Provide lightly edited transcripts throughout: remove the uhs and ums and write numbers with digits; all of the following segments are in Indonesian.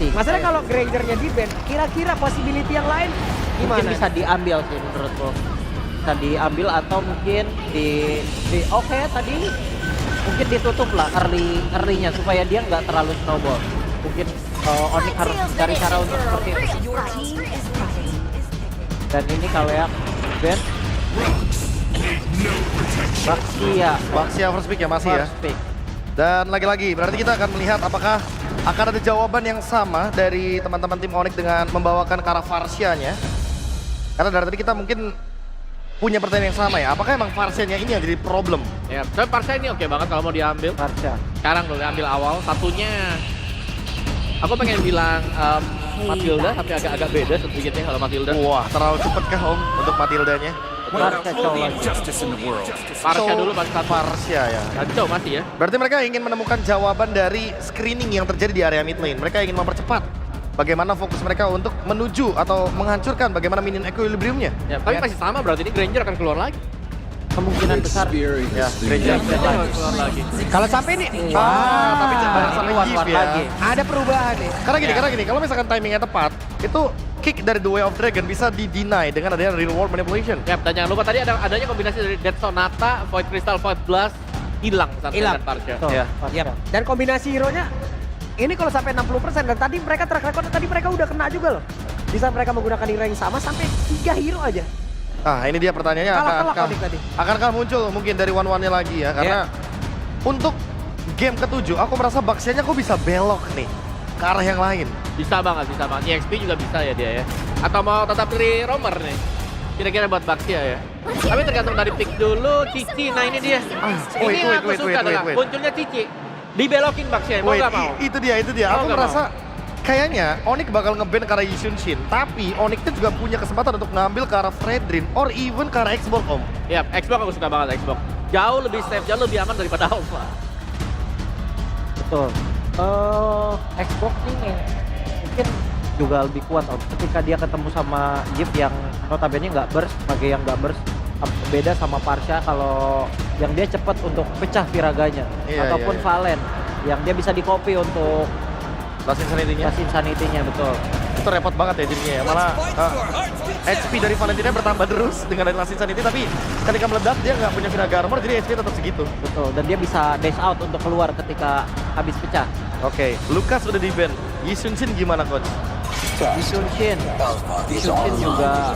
sih. Masalahnya kalau Grangernya di ban, kira-kira possibility yang lain gimana? Mungkin bisa diambil sih menurutku. Bisa diambil atau mungkin oke tadi mungkin ditutup lah early-nya supaya dia nggak terlalu snowball. Mungkin Onyx harus cari cara untuk seperti itu. Dan ini kalau yang Ben Baxia first pick ya masih ya. first pick. Dan lagi-lagi berarti kita akan melihat apakah akan ada jawaban yang sama dari teman-teman tim Onyx dengan membawakan Kara Farsia-nya. Karena dari tadi kita mungkin punya pertanyaan yang sama ya. Apakah emang Farsia-nya ini yang jadi problem? Ya, tapi Parsa ini oke banget kalau mau diambil. Farsia. Sekarang dulu diambil awal. Satunya aku pengen bilang Matilda, tapi agak beda sedikitnya kalau Matilda. Wah, terlalu cepet kah Om untuk Matildanya? Farsia cowok. Parsa dulu pas satu. Farsia ya. Kacau masih ya. Berarti mereka ingin menemukan jawaban dari screening yang terjadi di area mid lane. Mereka ingin mempercepat bagaimana fokus mereka untuk menuju atau menghancurkan bagaimana minion equilibriumnya. Ya, tapi masih sama berarti ini Granger akan keluar lagi. Kemungkinan besar. Ya, Granger. Granger akan keluar lagi. Kalau sampai ini, Tapi jangan sampai one-one gift ya. lagi. ada perubahan nih. Karena gini, kalau misalkan timingnya tepat, itu kick dari The Way of Dragon bisa di-deny dengan adanya real world manipulation. Ya, dan jangan lupa tadi adanya kombinasi dari Dead Sonata, Void Crystal, Void Blast, hilang Santai Hilang. dan Parsa. Tuh, Ya. Farsia. Yap. Dan kombinasi hero-nya ini kalau sampai 60% dan tadi mereka track record tadi mereka udah kena juga loh. Bisa mereka menggunakan hero yang sama sampai 3 hero aja. Nah, ini dia pertanyaannya, Kalah Onyx tadi. akankah muncul mungkin dari one-one-nya lagi ya? Karena untuk game ke-7, aku merasa Baxia-nya kok bisa belok nih ke arah yang lain. Bisa banget. EXP juga bisa ya dia ya. Atau mau tetap pilih Romer nih. Kira-kira buat Baxia ya. Tapi tergantung dari pick dulu, Cici. Nah ini dia. Ini yang aku suka adalah munculnya Cici. Dibelokin Baxia, mau Wait, gak mau? itu dia. Mau Aku nggak merasa kayaknya Onyx bakal nge-ban ke arah Yishun Shin, tapi Onyx juga punya kesempatan untuk ngambil ke arah Fredrin or even ke arah Xbox Om. Ya, Xbox aku suka banget Xbox. Jauh lebih safe, jauh lebih aman daripada Alpha. Betul. Xbox nih mungkin juga lebih kuat Om. Ketika dia ketemu sama Jeep yang notabene nggak burst, sebagai yang nggak burst, beda sama Parsa kalau yang dia cepat untuk pecah piraganya ataupun iya. Valen yang dia bisa di copy untuk Last Insanity-nya. Last Insanity-nya betul. Itu repot banget ya jadinya ya. Malah HP dari Valentina bertambah terus dengan ada Last Insanity, tapi ketika meledak dia nggak punya Viraga Armor, jadi HP tetap segitu. Betul, dan dia bisa dash out untuk keluar ketika habis pecah. Oke, Lucas udah di-ban. Yishun Shin gimana coach? Yishun Shin juga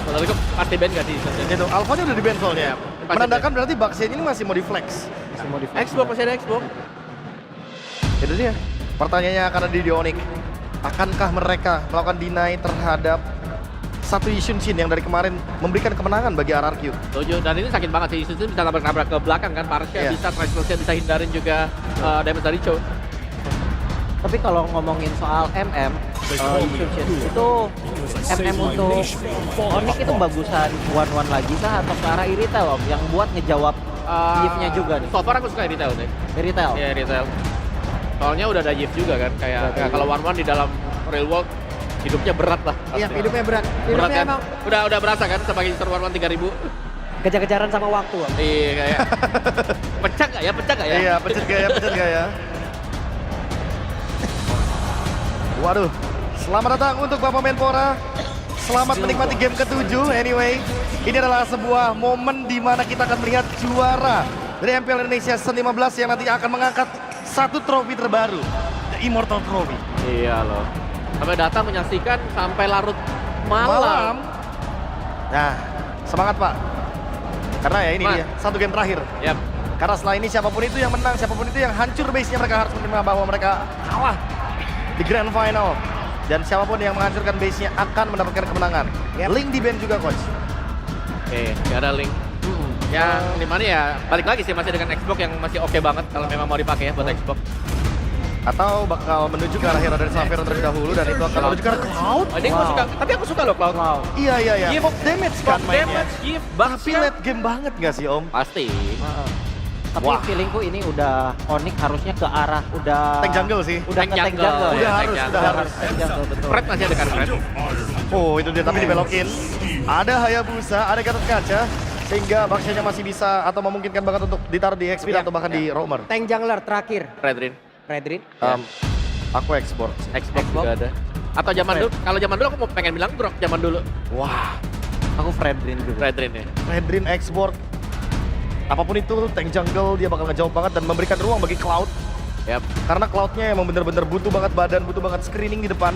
Tapi kok pasti band gak sih? Itu Alpha-nya udah di-ban soalnya. Pasti Menandakan berarti Baxia ini masih mau di-flex. masih mau di Xbox masih ada Xbox. Itu dia. Pertanyaannya akan ada di Onyx. Akankah mereka melakukan deny terhadap satu Yishun Shin yang dari kemarin memberikan kemenangan bagi RRQ? Setuju, dan ini sakit banget sih. Yishun bisa nabrak-nabrak ke belakang kan. Parsa Iya. bisa, Transversia bisa hindarin juga damage dari Cho. Tapi kalau ngomongin soal MM, Yishun Shin itu MM untuk Onyx itu bagusan one-one lagi kah atau ke arah Iritel Om yang buat ngejawab Yif-nya juga nih. So far aku suka retail deh. Iritel. Iya, retail. Soalnya udah ada Yif juga kan, kayak kalau one-one di dalam real world hidupnya berat lah. Iya, pasti. hidupnya berat. Berat Hidupnya kan? emang Udah berasa kan sebagai user one-one 3000. kejar-kejaran sama waktu. Om. Iya kayak pecah gak ya? Iya, pecet gak ya? Waduh, selamat datang untuk Bapak Menpora. Selamat menikmati game ke-7. Anyway, ini adalah sebuah momen di mana kita akan melihat juara dari MPL Indonesia Season 15 yang nantinya akan mengangkat satu trofi terbaru, The Immortal Trophy. Iya loh. Sampai datang menyaksikan sampai larut malam. Nah, semangat Pak. Karena ya ini Mas. dia, satu game terakhir. Yap. Karena setelah ini siapapun itu yang menang, siapapun itu yang hancur base-nya, mereka harus menerima bahwa mereka kalah di Grand Final. Dan siapapun yang menghancurkan base-nya akan mendapatkan kemenangan. Link di band juga coach. Oke, gak ada link. Yang dimana ya balik lagi sih masih dengan Xbox yang masih oke banget kalau memang mau dipakai ya buat Xbox. Atau bakal menuju ke arah hero dari Xavier terlebih dahulu dan itu akan menuju ke arah Cloud. Oh, ini gua suka, tapi aku suka loh Cloud. Iya. Give Pop damage kan mainnya. damage, give, Tapi bahkan late game banget gak sih Om? pasti. Tapi Wah. feelingku ini udah Onyx harusnya ke arah udah Tank jungle sih. Udah Tank ke tank jungle, jungle. ya, Udah tank harus, jungle. udah harus. Tank jungle betul. Fred masih ada kan Fred? Oh itu dia, tapi dibelokin. Ada Hayabusa, ada Gatot Kaca. Sehingga Baxia-nya masih bisa atau memungkinkan banget untuk ditaruh di XP atau bahkan di Roamer. Tank jungler terakhir. Redrin. Redrin. Aku export. Xbox juga ada. Atau zaman dulu, kalau zaman dulu aku mau pengen bilang Grok zaman dulu. Wah, Aku Fredrin juga. Redrin ya. Redrin export. Apapun itu, tank jungle dia bakal ngejauh banget dan memberikan ruang bagi Cloud. Yap. Karena Cloud-nya emang bener-bener butuh banget badan, butuh banget screening di depan.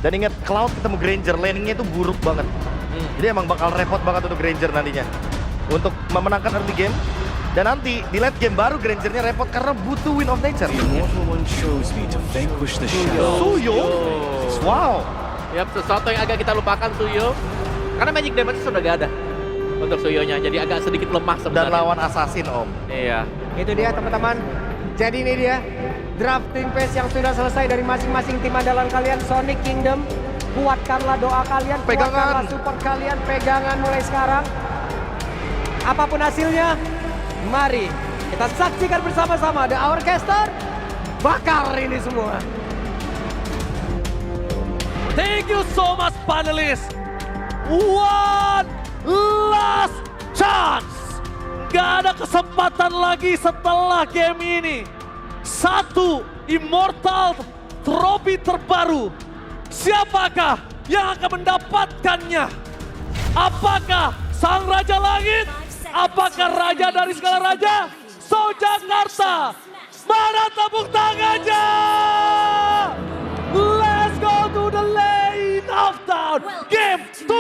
Dan ingat, Cloud ketemu Granger, laning-nya itu buruk banget. Jadi emang bakal repot banget untuk Granger nantinya. Untuk memenangkan early game. Dan nanti di late game baru Granger-nya repot karena butuh Wind of Nature. Immortal One chose me to vanquish the shadow. Suyo? Wow. Yap, sesuatu yang agak kita lupakan Suyo. Karena magic damage sudah gak ada untuk Suyonya, jadi agak sedikit lemah Dan sebenarnya. lawan Assassin, Om. Iya. Itu dia teman-teman. Jadi ini dia drafting phase yang sudah selesai dari masing-masing tim andalan kalian. Sonic Kingdom, kuatkanlah doa kalian, Pegangan. kuatkanlah support kalian, pegangan mulai sekarang. Apapun hasilnya, mari kita saksikan bersama-sama The Hourcaster bakar ini semua. Thank you so much panelists. One last chance. Gak ada kesempatan lagi setelah game ini. Satu Immortal Trophy terbaru. Siapakah yang akan mendapatkannya? Apakah Sang Raja Langit? Apakah Raja dari segala raja? So Jakarta. Mana tepuk tangannya? Let's go to the lane of town. Game 7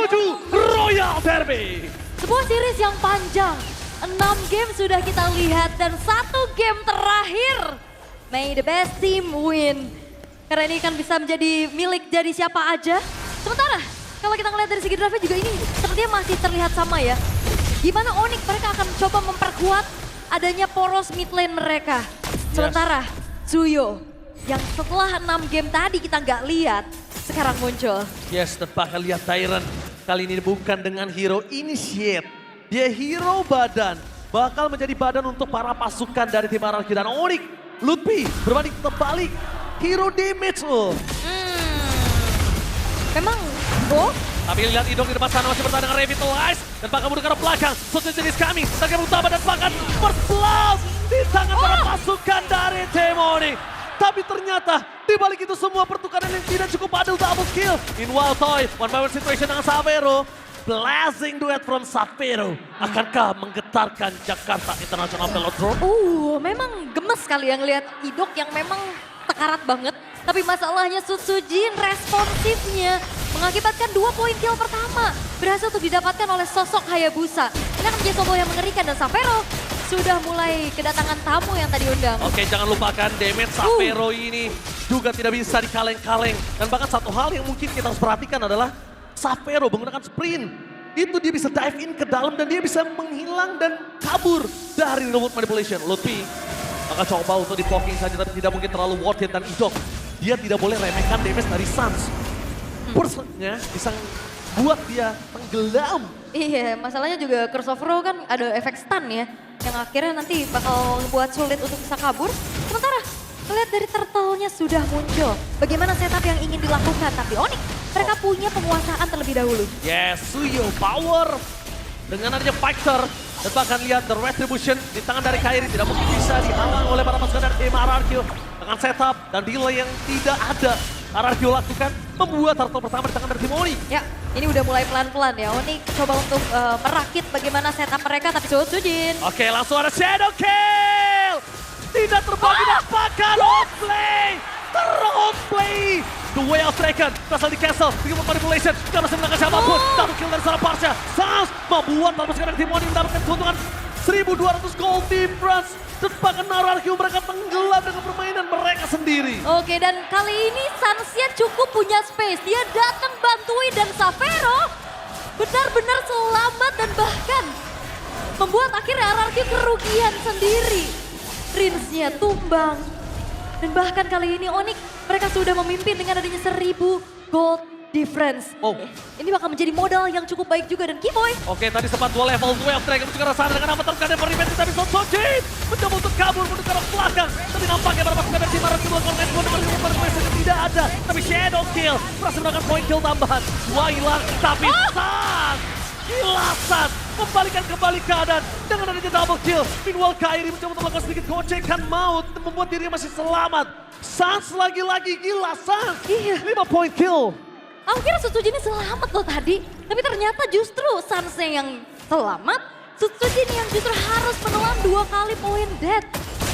Royal Derby. Sebuah series yang panjang. 6 game sudah kita lihat dan 1 game terakhir. May the best team win. Karena ini kan bisa menjadi milik dari siapa aja. Sementara kalau kita ngeliat dari segi drive juga ini sepertinya masih terlihat sama ya. Gimana Onyx mereka akan coba memperkuat adanya poros mid lane mereka. Sementara Suyo yang setelah 6 game tadi kita nggak lihat sekarang muncul. Yes, dan bakal lihat Tyrant. Kali ini bukan dengan hero initiate. Dia hero badan. Bakal menjadi badan untuk para pasukan dari tim RRQ dan Onyx. Lutfi berbanding terbalik. Hero damage loh. Memang Bo Tapi lihat Idong di depan sana masih bertahan dengan Revitalize. Dan bakal mundur ke arah belakang. Social jenis kami. Target utama dan bahkan first blood di tangan para pasukan dari tim Onyx. Tapi ternyata di balik itu semua pertukaran yang tidak cukup adil, double kill. Meanwhile Toy, one by one situation dengan Savero. Blazing duet from Savero. Akankah menggetarkan Jakarta International Velodrome? memang gemes kali yang lihat Idok yang memang tekarat banget. Tapi masalahnya Sutsujin responsifnya mengakibatkan 2 poin kill pertama. Berhasil untuk didapatkan oleh sosok Hayabusa. Ini akan menjadi combo yang mengerikan dan Savero sudah mulai kedatangan tamu yang tadi undang. Oke, jangan lupakan damage Savero ini juga tidak bisa dikaleng-kaleng. Dan bahkan satu hal yang mungkin kita harus perhatikan adalah Savero menggunakan sprint. Itu dia bisa dive in ke dalam dan dia bisa menghilang dan kabur dari remote manipulation. Lutfi akan coba untuk di-poking saja tapi tidak mungkin terlalu worth it. Dan Idok, dia tidak boleh remehkan damage dari Sans. Burst-nya bisa buat dia tenggelam. Iya, masalahnya juga Curse of Row kan ada efek stun ya. Yang akhirnya nanti bakal buat sulit untuk bisa kabur. Sementara lihat dari turtle-nya sudah muncul. Bagaimana setup yang ingin dilakukan. Tapi Onyx, mereka punya penguasaan terlebih dahulu. Yes, Suyo power. Dengan adanya fighter. Dan bahkan lihat the retribution di tangan dari Kairi. Tidak mungkin bisa dihalang oleh para pasukan dari tim RRQ. Dengan setup dan delay yang tidak ada. RRQ lakukan membuat turtle pertama di tangan dari tim Onyx. Ya, ini udah mulai pelan-pelan ya. Onyx coba untuk merakit bagaimana setup mereka. Tapi Sutsujin. Oke, langsung ada shadow kill. Tidak terbagi dan bahkan outplay. Ter-outplay. The way of Draken berasal di cancel. Dengan manipulation. Gak bisa menangkan siapapun. Double kill dari seorang Parsha. Sans membuat para pasukan dari tim Onyx mendapatkan keuntungan 1.200 gold difference. Dan bahkan RRQ mereka tenggelam dengan permainan mereka sendiri. Oke, dan kali ini Sansia cukup punya space. Dia datang bantuin dan Savero benar-benar selamat dan bahkan membuat akhirnya RRQ kerugian sendiri. Rinsnya tumbang. Dan bahkan kali ini Onyx mereka sudah memimpin dengan adanya 1.000 gold difference. Oh. Ini bakal menjadi modal yang cukup baik juga dan Keyboy. Oke, tadi sempat 2 level 12 Dragon menuju ke arah sana dengan nama terkadang yang berrevenge tapi Sutsujin mencoba untuk kabur menuju ke arah belakang. Tapi nampaknya para pasukan dari tim RRQ melakukan respon dengan manipulation tidak ada. Tapi shadow kill berhasil mendapatkan point kill tambahan. Dua hilang tapi Sans kilasan membalikan kembali keadaan dengan adanya double kill. Meanwhile Kairi mencoba untuk melakukan sedikit gocekan maut. membuat dirinya masih selamat. Sans lagi-lagi gila, Sans. Iya. 5 point kill. Aku kira Sutsujin selamat loh tadi. Tapi ternyata justru Sansnya yang selamat. Sutsujin yang justru harus menelan 2 kali poin dead.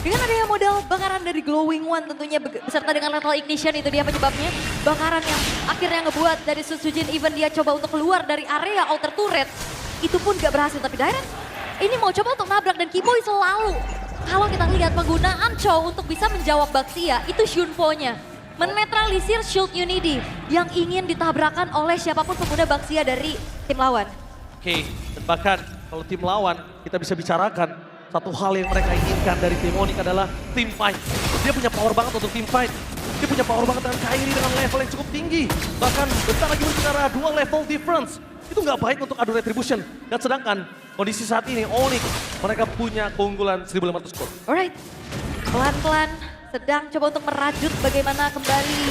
Dengan adanya modal bakaran dari Glowing One tentunya beserta dengan Lethal Ignition itu dia penyebabnya. Bakaran yang akhirnya ngebuat dari Sutsujin even dia coba untuk keluar dari area outer turret. Itu pun gak berhasil tapi Dairen ini mau coba untuk nabrak dan Kiboi selalu. Kalau kita lihat penggunaan Chow untuk bisa menjawab Baxia itu Shunpo-nya. Menetralisir shield Unity yang ingin ditabrakan oleh siapapun pengguna Baxia dari tim lawan. Oke, dan bahkan kalau tim lawan kita bisa bicarakan satu hal yang mereka inginkan dari tim Onyx adalah team fight. Dia punya power banget untuk team fight. Dia punya power banget dengan Kairi dengan level yang cukup tinggi. Bahkan bentar lagi berbicara 2 level difference. Itu nggak baik untuk adu retribution. Dan sedangkan kondisi saat ini Onyx mereka punya keunggulan 1500 gold. Alright, pelan-pelan sedang coba untuk merajut bagaimana kembali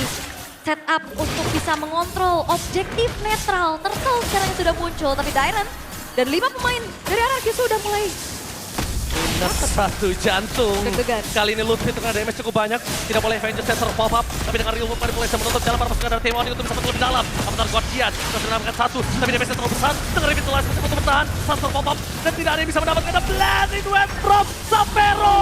setup untuk bisa mengontrol objektif netral. Turtle sekarang yang sudah muncul tapi Dairen dan 5 pemain dari RRQ sudah mulai Minus 1 jantung. Deg-degan. Kali ini Ludwig dengan damage cukup banyak. Tidak boleh Avengers Sensor pop up. Tapi dengan Real Movement mulai bisa menutup jalan para pasukan dari tim Onyx untuk bisa masuk lebih dalam. Avatar Guardian sudah mendapatkan 1. Tapi damage terlalu besar. Dengan Revitalize masih untuk bertahan. Sensor pop up. Dan tidak ada yang bisa mendapatkan the blending wave from Sapero.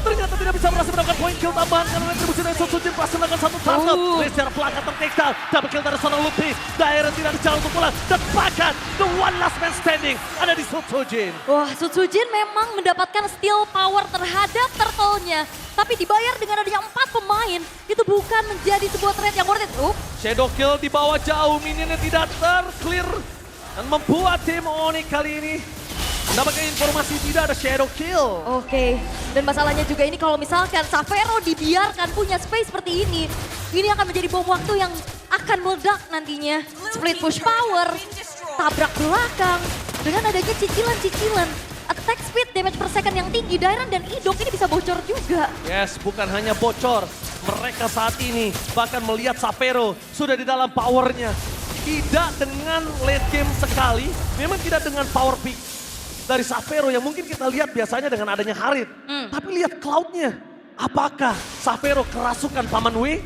Ternyata tidak bisa berhasil mendapatkan point kill tambahan karena retribusi dari Sutsujin berhasil melakukan 1 turtle. Secara pelanggan tertake down. Double kill dari seorang Ludwig. Dairen tidak ada jalan untuk pulang. Dan bahkan the one last man standing ada di Sutsujin. Wah, Sutsujin memang mendapatkan steal power terhadap turtle-nya. Tapi dibayar dengan adanya 4 pemain, itu bukan menjadi sebuah trade yang worth it. Shadow kill di bawah jauh, minionnya tidak terclear. Dan membuat tim Onyx kali ini mendapatkan informasi tidak ada shadow kill. Oke, dan masalahnya juga ini kalau misalkan Sapero dibiarkan punya space seperti ini akan menjadi bom waktu yang akan meledak nantinya. Split push power, tabrak belakang, dengan adanya cicilan-cicilan. Attack speed, damage per second yang tinggi, Dairen dan Idok ini bisa bocor juga. Yes, bukan hanya bocor. Mereka saat ini bahkan melihat Sapero sudah di dalam powernya. Tidak dengan late game sekali, memang tidak dengan power peak dari Sapero yang mungkin kita lihat biasanya dengan adanya Harit. Tapi lihat cloud-nya. Apakah Sapero kerasukan Paman W?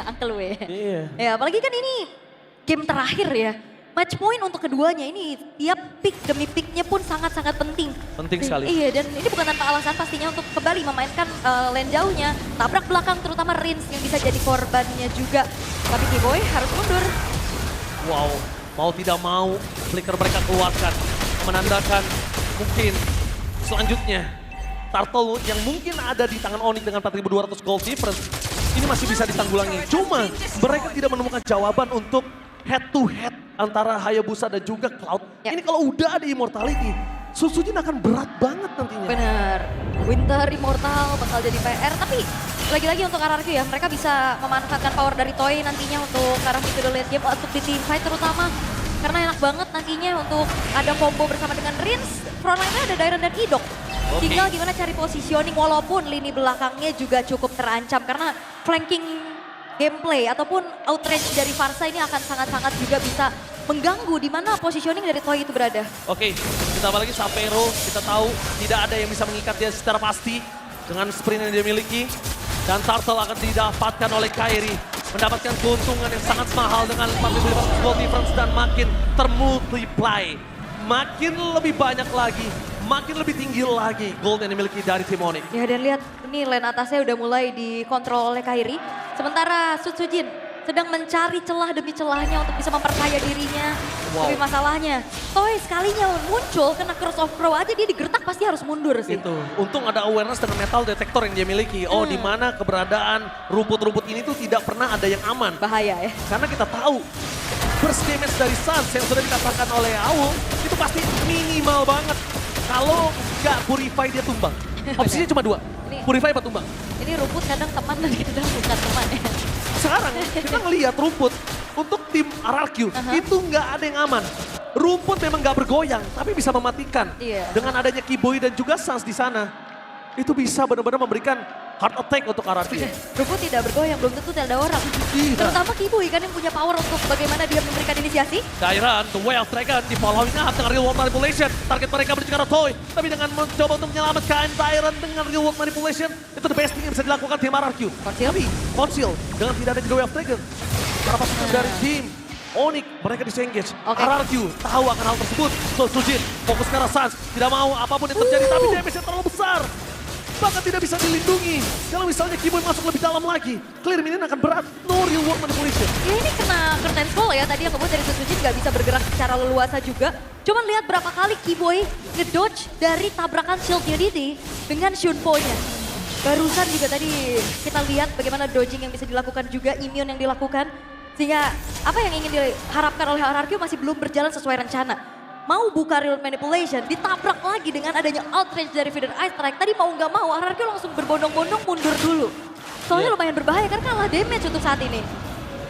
Uncle W. Iya. Ya, apalagi kan ini game terakhir ya. Match point untuk keduanya ini tiap pick demi picknya pun sangat-sangat penting. Penting sekali. Iya, dan ini bukan tanpa alasan pastinya untuk kembali memainkan lane jauhnya. Tabrak belakang terutama Rins yang bisa jadi korbannya juga. Tapi Kiboi harus mundur. Wow, mau tidak mau flicker mereka keluarkan. Menandakan mungkin selanjutnya Turtle yang mungkin ada di tangan Onyx dengan 4.200 gold difference ini masih bisa ditanggulangi. Cuma mereka tidak menemukan jawaban untuk head to head antara Hayabusa dan juga Cloud. Ya. Ini kalau udah ada Immortality, Sutsujin akan berat banget nantinya. Bener, Winter Immortal bakal jadi PR. Tapi lagi-lagi untuk RRQ ya, mereka bisa memanfaatkan power dari Toy nantinya untuk arah itu late game, untuk di team fight terutama. Karena enak banget nantinya untuk ada combo bersama dengan Rins. Frontline-nya ada Dairen dan Idok. Tinggal gimana cari positioning walaupun lini belakangnya juga cukup terancam. Karena flanking gameplay ataupun outrange dari Farsa ini akan sangat-sangat juga bisa mengganggu di mana positioning dari Toy itu berada. Oke, ditambah lagi Sapero, kita tahu tidak ada yang bisa mengikat dia secara pasti dengan sprint yang dia miliki. Dan Turtle akan didapatkan oleh Kairi, mendapatkan keuntungan yang sangat mahal dengan 4.500 gold difference dan makin termultiply. Makin lebih banyak lagi, makin lebih tinggi lagi gold yang dimiliki dari tim Onyx. Ya, dan lihat ini lane atasnya udah mulai dikontrol oleh Kairi. Sementara Sutsujin sedang mencari celah demi celahnya untuk bisa memperkaya dirinya. Wow. Tapi masalahnya, Toy sekalinya muncul kena Curse of Crow aja dia digertak pasti harus mundur sih. Itu, untung ada awareness dengan metal detector yang dia miliki. Oh, di mana keberadaan rumput-rumput ini tuh tidak pernah ada yang aman. Bahaya ya. Karena kita tahu burst damage dari Sans yang sudah dikatakan oleh Aul itu pasti minimal banget. Kalau nggak Purify dia tumbang. Opsinya cuma 2, Purify apa tumbang. Ini rumput kadang teman dan kadang bukan teman ya. Sekarang kita ngelihat rumput untuk tim RRQ itu nggak ada yang aman. Rumput memang nggak bergoyang tapi bisa mematikan. Iya. Dengan adanya Kiboi dan juga Sans di sana. Itu bisa benar-benar memberikan Heart attack untuk RRQ. Rumput tidak bergoyang, belum tentu tidak ada orang. Iya. Terutama Kibui kan yang punya power untuk bagaimana dia memberikan inisiasi. Dairan, The Way of Dragon di following up dengan real world manipulation. Target mereka menuju ke arah Toy. Tapi dengan mencoba untuk menyelamatkan Dairan dengan real world manipulation. Itu the best thing yang bisa dilakukan tim RRQ. Konsil. Tapi Konsil dengan tidak ada The Way of Dragon. Para pasukan dari tim Onyx, mereka disengage. Oke. RRQ tahu akan hal tersebut. So Sujin fokus ke arah Sans. Tidak mau apapun yang terjadi, tapi damage-nya terlalu besar. Bahkan tidak bisa dilindungi. Kalau misalnya Kibui masuk lebih dalam lagi, clear minion akan berat. No real world manipulation. Ya ini kena curtain call ya, tadi yang kemudian dari Susujin nggak bisa bergerak secara leluasa juga. Cuman lihat berapa kali Kibui ngedodge dari tabrakan shield Unity dengan Shunpo-nya. Barusan juga tadi kita lihat bagaimana dodging yang bisa dilakukan juga, immune yang dilakukan. Sehingga apa yang ingin diharapkan oleh RRQ masih belum berjalan sesuai rencana. Mau buka real manipulation, ditabrak lagi dengan adanya outrange dari Feeder Ice Strike. Tadi mau nggak mau, RRQ langsung berbondong-bondong mundur dulu. Soalnya lumayan berbahaya kan kalah damage untuk saat ini.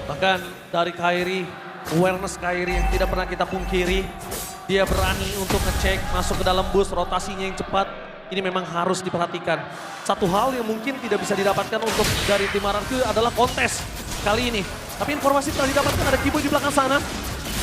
Bahkan dari Kairi, awareness Kairi yang tidak pernah kita pungkiri. Dia berani untuk ngecek, masuk ke dalam bus, rotasinya yang cepat. Ini memang harus diperhatikan. Satu hal yang mungkin tidak bisa didapatkan untuk dari tim RRQ adalah kontes kali ini. Tapi informasi telah didapatkan ada Kibui di belakang sana.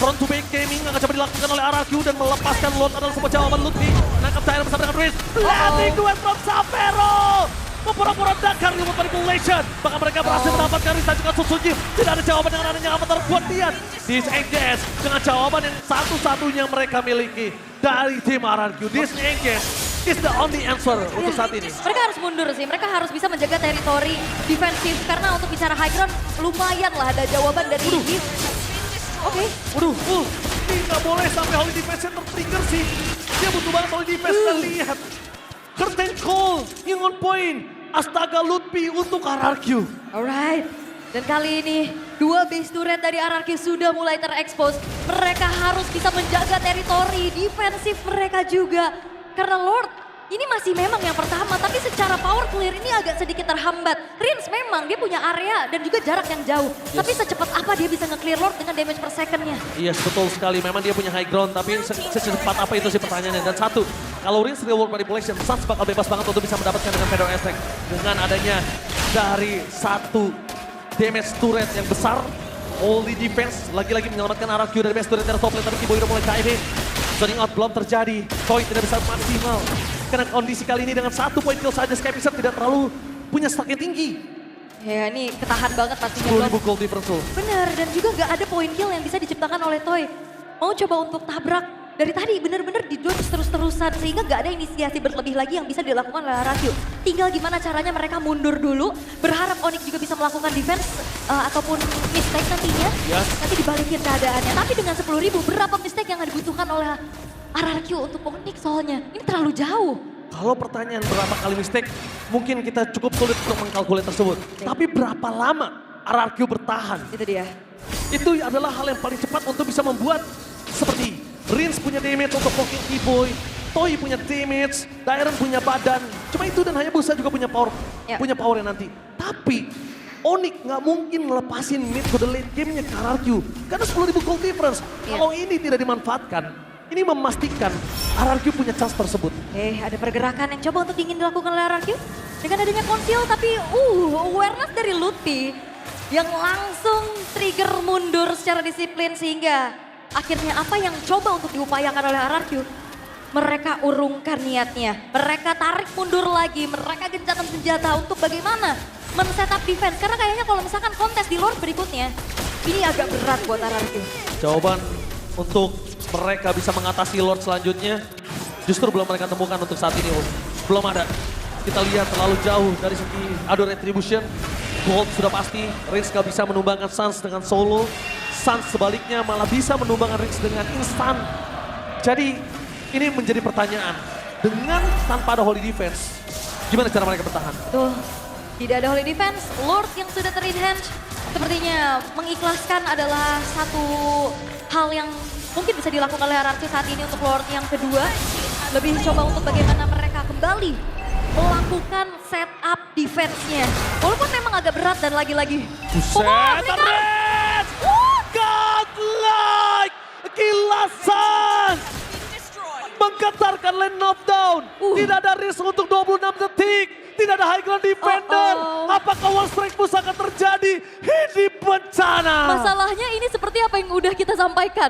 Front to back gaming akan coba dilakukan oleh RRQ dan melepaskan Lord adalah sebuah jawaban Lutfi. Menangkap Tyler bersama dengan Riz. Landing duet from Sapero. Mempura-pura dakar remote manipulation. Bahkan mereka berhasil mendapatkan Riz dan juga Susuji. Tidak ada jawaban dengan adanya avatar buat Tian. Disengage dengan jawaban yang satu-satunya mereka miliki dari tim RRQ. Disengage is the only answer untuk saat ini. Mereka harus mundur sih, mereka harus bisa menjaga teritori defensif. Karena untuk bicara high ground lumayan lah ada jawaban dari Giz. Oke. Waduh, ini nggak boleh sampai Holy Defense tertrigger sih. Dia butuh banget Holy Defense, kita lihat. Curtain call yang on point. Astaga Lutfi untuk RRQ. Alright. Dan kali ini dua base turret dari RRQ sudah mulai terekspos. Mereka harus bisa menjaga teritori defensif mereka juga. Karena Lord ini masih memang yang pertama, tapi secara power clear ini agak sedikit terhambat. Rins memang dia punya area dan juga jarak yang jauh. Tapi secepat apa dia bisa nge-clear Lord dengan damage per secondnya? Iya betul sekali, memang dia punya high ground, tapi secepat apa itu sih pertanyaannya. Dan satu, kalau Rins real world manipulation, Sans bakal bebas banget untuk bisa mendapatkan dengan Feather Attack. Dengan adanya dari satu damage turret yang besar, Holy Defense lagi-lagi menyelamatkan RRQ dari base turret dari top lane, tapi Kibui udah mulai KIV. Zoning out belum terjadi, Toy tidak bisa maksimal. Karena kondisi kali ini dengan 1 poin kill saja, Skypizer tidak terlalu punya stack yang tinggi. Ya ini ketahan banget pastinya. 10.000 gold difference loh. Bener, dan juga gak ada poin kill yang bisa diciptakan oleh Toy. Mau coba untuk tabrak, dari tadi bener-bener di-dodge terus-terusan. Sehingga gak ada inisiasi berlebih lagi yang bisa dilakukan oleh RRQ. Tinggal gimana caranya mereka mundur dulu, berharap Onyx juga bisa melakukan defense ataupun mistake nantinya. Yes. Nanti dibalikin keadaannya. Tapi dengan 10.000, berapa mistake yang dibutuhkan oleh RRQ untuk Onyx soalnya? Ini terlalu jauh. Kalau pertanyaan berapa kali mistake, mungkin kita cukup sulit untuk mengkalkulasi tersebut. Tapi berapa lama RRQ bertahan? Itu dia. Itu adalah hal yang paling cepat untuk bisa membuat seperti Rins punya damage untuk poking Kibui, Toy punya damage, Dairon punya badan. Cuma itu dan Hayabusa juga punya power, punya power yang nanti. Tapi Onyx nggak mungkin ngelepasin mid to the late game-nya ke RRQ. Karena 10.000 gold difference. Kalau ini tidak dimanfaatkan, ini memastikan RRQ punya chance tersebut. Ada pergerakan yang coba untuk ingin dilakukan oleh RRQ. Dengan adanya konsil, tapi awareness dari Lutfi yang langsung trigger mundur secara disiplin sehingga akhirnya apa yang coba untuk diupayakan oleh RRQ, mereka urungkan niatnya. Mereka tarik mundur lagi, mereka gencatan senjata untuk bagaimana men-setup defense. Karena kayaknya kalau misalkan kontes di Lord berikutnya, ini agak berat buat RRQ. Jawaban untuk mereka bisa mengatasi Lord selanjutnya, justru belum mereka temukan untuk saat ini. Belum ada. Kita lihat terlalu jauh dari segi adu retribution. Gold sudah pasti, Rins gak bisa menumbangkan Sans dengan solo. Sans sebaliknya malah bisa menumbangkan Rins dengan instan. Jadi ini menjadi pertanyaan. Dengan tanpa ada Holy Defense, gimana cara mereka bertahan? Tuh, tidak ada Holy Defense, Lord yang sudah ter-enhance sepertinya mengikhlaskan adalah satu hal yang mungkin bisa dilakukan oleh RRQ saat ini untuk Lord yang kedua. Lebih coba untuk bagaimana mereka kembali melakukan setup defense-nya. Walaupun memang agak berat dan lagi-lagi. Buset, Rins! Godlike! Kilasan! Menggetarkan lane knockdown. Tidak ada risk untuk 26 detik. Tidak ada high ground defender. Oh. Apakah one strike push akan terjadi? Ini bencana. Masalahnya ini seperti apa yang udah kita sampaikan.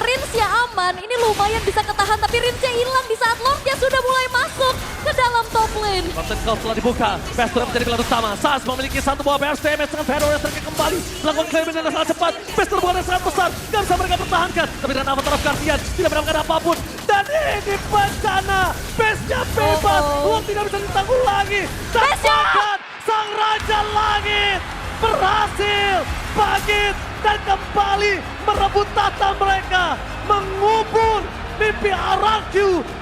Rinsnya aman, ini lumayan bisa ketahan, tapi Rinsnya hilang di saat Lordnya sudah mulai masuk ke dalam top lane. Konten kau telah dibuka. Pestur menjadi pilihan utama. Sas memiliki satu buah BRS damage dengan Fedor yang terkait kembali. Melakukan claiming dengan sangat cepat. Pestur bukan yang sangat besar. Gak bisa mereka pertahankan. Tapi dengan Avatar of Guardian tidak mendapatkan apapun. Dan ini bencana. Base-nya bebas. Long tidak bisa ditanggung lagi. Dan bahkan sang Raja Langit berhasil bangkit dan kembali merebut tata mereka. Mengubur mimpi RRQ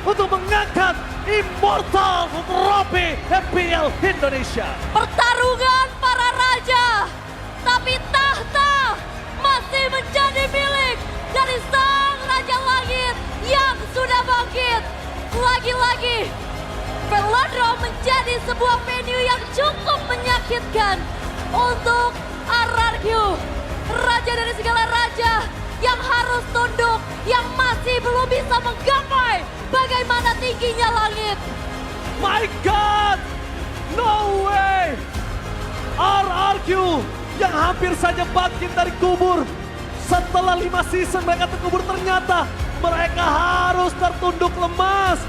untuk mengangkat Immortal Trophy MPL Indonesia. Pertarungan para raja, tapi tahta masih menjadi milik dari sang Raja Langit yang sudah bangkit. Lagi-lagi, Velodrome menjadi sebuah venue yang cukup menyakitkan untuk RRQ. Raja dari segala raja yang harus tunduk, yang masih belum bisa menggapai bagaimana tingginya langit. My God! No way! RRQ yang hampir saja bangkit dari kubur. Setelah 5 season mereka terkubur, ternyata mereka harus tertunduk lemas.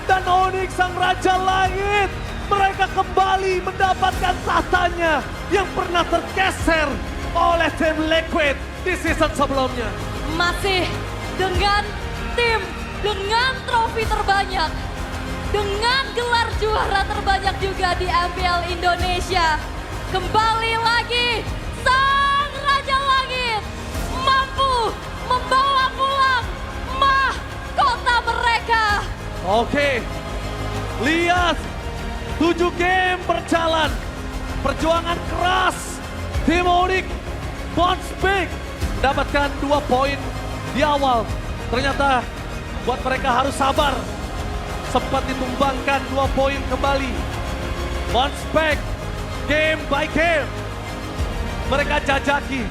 Dan Onyx sang Raja Langit, mereka kembali mendapatkan tahtanya yang pernah tergeser oleh tim Liquid di season sebelumnya. Masih dengan tim, dengan trofi terbanyak, dengan gelar juara terbanyak juga di MPL Indonesia. Kembali lagi, sang Raja Langit mampu membawa pulang mahkota mereka. Oke, lihat 7 game berjalan, perjuangan keras. Tim Onyx bounce back, mendapatkan 2 poin di awal. Ternyata buat mereka harus sabar. Sempat ditumbangkan 2 poin kembali. Bounce back, game by game. Mereka jajaki.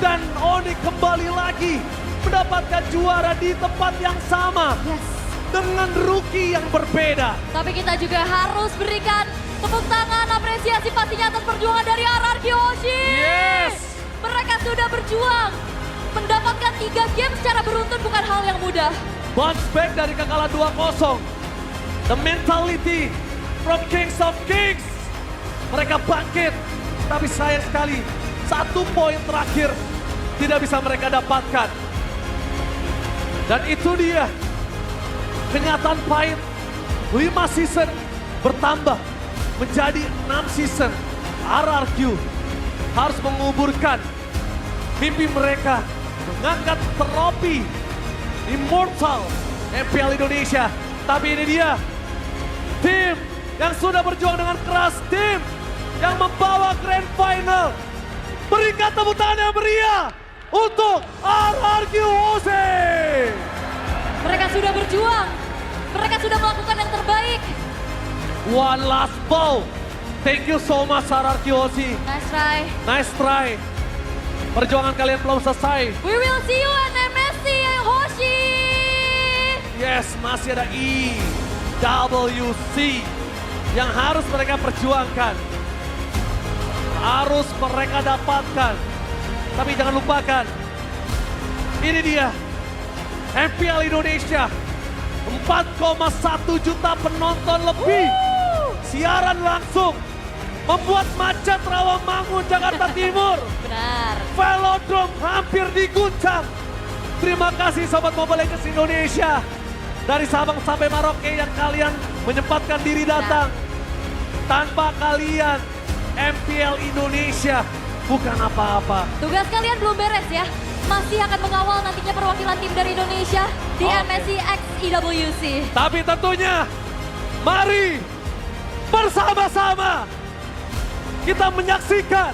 Dan Onyx kembali lagi mendapatkan juara di tempat yang sama. Yes. Dengan rookie yang berbeda. Tapi kita juga harus berikan tepuk tangan apresiasi pastinya atas perjuangan dari RRQ Oshi. Yes. Mereka sudah berjuang. Mendapatkan 3 game secara beruntun bukan hal yang mudah. Bounce back dari kekalahan 2-0. The mentality from Kings of Kings. Mereka bangkit. Tapi sayang sekali, 1 poin terakhir tidak bisa mereka dapatkan. Dan itu dia kenyataan pahit. 5 season bertambah menjadi 6 season. RRQ harus menguburkan mimpi mereka mengangkat trofi Immortal MPL Indonesia. Tapi ini dia tim yang sudah berjuang dengan keras, tim yang membawa Grand Final. Berikan tepuk tangan yang meriah untuk RRQ OC. Mereka sudah berjuang. Mereka sudah melakukan yang terbaik. One last ball. Thank you so much RRQ OC. Nice try. Nice try. Perjuangan kalian belum selesai. We will see you at MSC Hoshi. Yes, masih ada EWC yang harus mereka perjuangkan. Harus mereka dapatkan. Tapi jangan lupakan, ini dia MPL Indonesia. 4,1 juta penonton lebih. Siaran langsung. Membuat macet Rawamangun, Jakarta Timur. Benar. Velodrome hampir diguncang. Terima kasih Sobat Mobile Legends Indonesia. Dari Sabang sampai Merauke yang kalian menyempatkan diri datang. Tanpa kalian, MPL Indonesia bukan apa-apa. Tugas kalian belum beres ya. Masih akan mengawal nantinya perwakilan tim dari Indonesia di MSC X EWC. Tapi tentunya, mari bersama-sama kita menyaksikan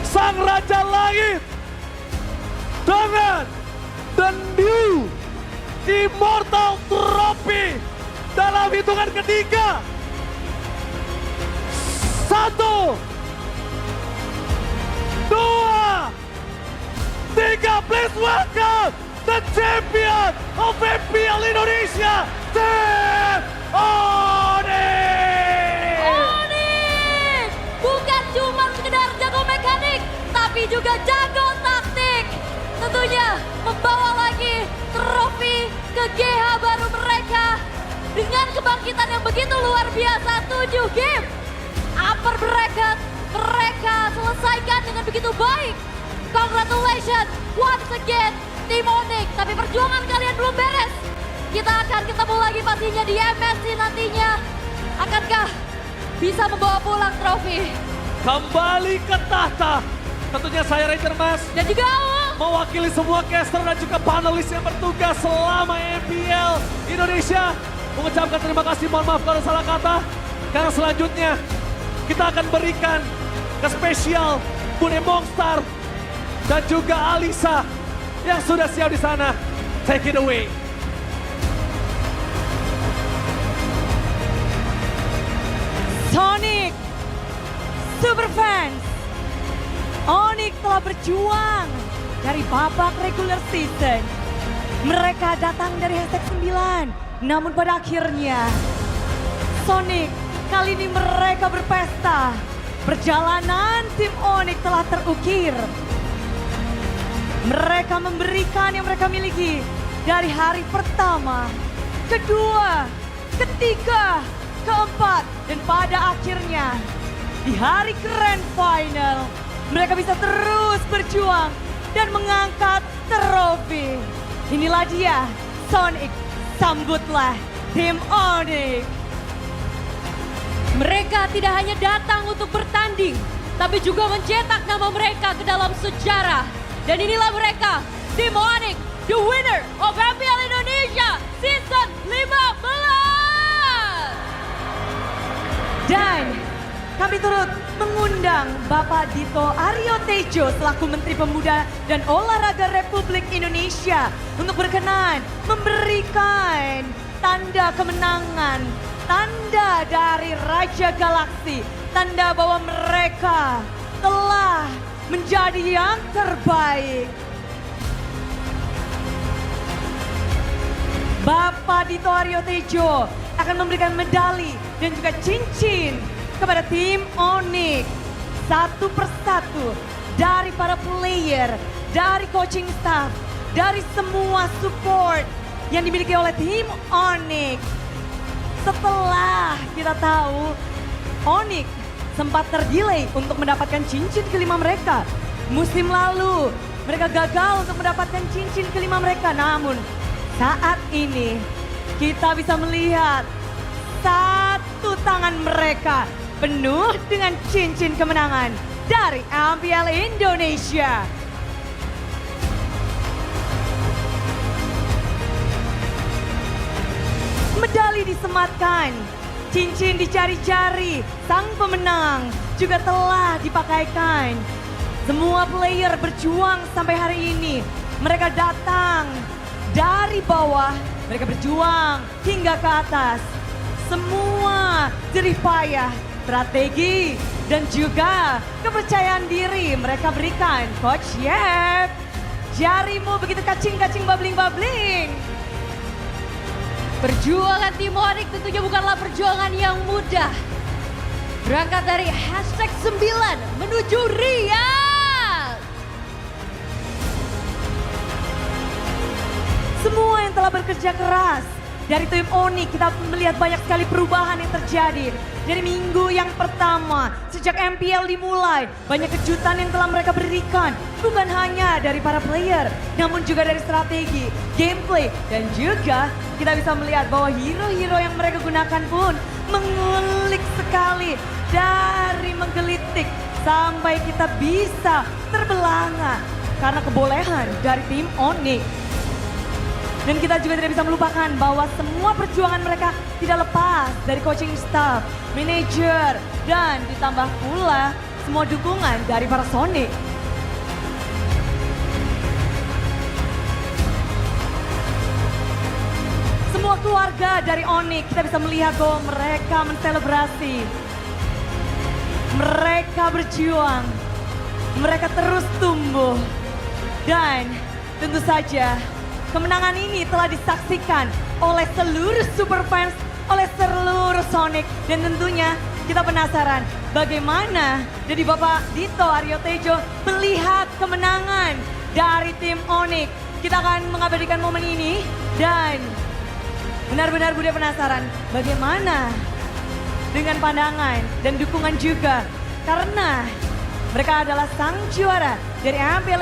Sang Raja Langit dengan the new Immortal Trophy dalam hitungan ketiga. 1, 2, 3, please welcome the champion of MPL Indonesia, Tim Onyx! juga jago taktik. Tentunya membawa lagi trofi ke GH baru mereka. Dengan kebangkitan yang begitu luar biasa, 7 game. Upper bracket mereka selesaikan dengan begitu baik. Congratulations once again Tim Onyx. Tapi perjuangan kalian belum beres. Kita akan ketemu lagi pastinya di MSC nantinya. Akankah bisa membawa pulang trofi? Kembali ke tahta. Tentunya saya Ranger Mas. Dan juga Mewakili semua caster dan juga panelis yang bertugas selama MPL Indonesia. Mengucapkan terima kasih, mohon maaf kalau salah kata. Karena selanjutnya kita akan berikan ke spesial Bune Mongstar dan juga Alisa yang sudah siap di sana. Take it away. Sonic Superfans, Onyx telah berjuang dari babak regular season. Mereka datang dari hashtag 9, namun pada akhirnya Sonic kali ini mereka berpesta. Perjalanan tim Onyx telah terukir. Mereka memberikan yang mereka miliki dari hari pertama, kedua, ketiga, keempat, dan pada akhirnya di hari grand final mereka bisa terus berjuang dan mengangkat trofi. Inilah dia Sonic, sambutlah tim Onyx. mereka tidak hanya datang untuk bertanding, tapi juga mencetak nama mereka ke dalam sejarah. Dan inilah mereka, Tim Onyx, the winner of MPL Indonesia Season 15. Dan kami turut mengundang Bapak Dito Aryo Tejo selaku Menteri Pemuda dan Olahraga Republik Indonesia untuk berkenan memberikan tanda kemenangan, tanda dari Raja Galaksi, tanda bahwa mereka telah menjadi yang terbaik. Bapak Dito Aryo Tejo akan memberikan medali dan juga cincin kepada tim Onyx satu persatu, dari para player, dari coaching staff, dari semua support yang dimiliki oleh tim Onyx. Setelah kita tahu Onyx sempat terdelay untuk mendapatkan cincin kelima mereka. Musim lalu mereka gagal untuk mendapatkan cincin kelima mereka, namun saat ini kita bisa melihat satu tangan mereka penuh dengan cincin kemenangan dari MPL Indonesia. Medali disematkan, cincin di jari-jari sang pemenang juga telah dipakaikan. Semua player berjuang sampai hari ini. Mereka datang dari bawah, mereka berjuang hingga ke atas. Semua jerih payah, strategi, dan juga kepercayaan diri mereka berikan. Coach Yep, jarimu begitu kacing-kacing babling-babling. Perjuangan Tim Onyx tentunya bukanlah perjuangan yang mudah. Berangkat dari hashtag 9 menuju Riyadh. Semua yang telah bekerja keras dari tim Onyx, kita melihat banyak sekali perubahan yang terjadi. Dari minggu yang pertama, sejak MPL dimulai, banyak kejutan yang telah mereka berikan. Bukan hanya dari para player, namun juga dari strategi, gameplay, dan juga kita bisa melihat bahwa hero-hero yang mereka gunakan pun mengulik sekali. Dari menggelitik sampai kita bisa terbelanga karena kebolehan dari tim Onyx. Dan kita juga tidak bisa melupakan bahwa semua perjuangan mereka tidak lepas dari coaching staff, manajer, dan ditambah pula semua dukungan dari para Sonic. Semua keluarga dari Onyx kita bisa melihat bahwa mereka menselebrasi. Mereka berjuang, mereka terus tumbuh. Dan tentu saja kemenangan ini telah disaksikan oleh seluruh super fans, oleh seluruh Sonic. Dan tentunya kita penasaran bagaimana dari Bapak Dito Aryo Tejo melihat kemenangan dari tim Onyx. Kita akan mengabadikan momen ini dan benar-benar Bude penasaran bagaimana dengan pandangan dan dukungan juga karena mereka adalah sang juara dari MPL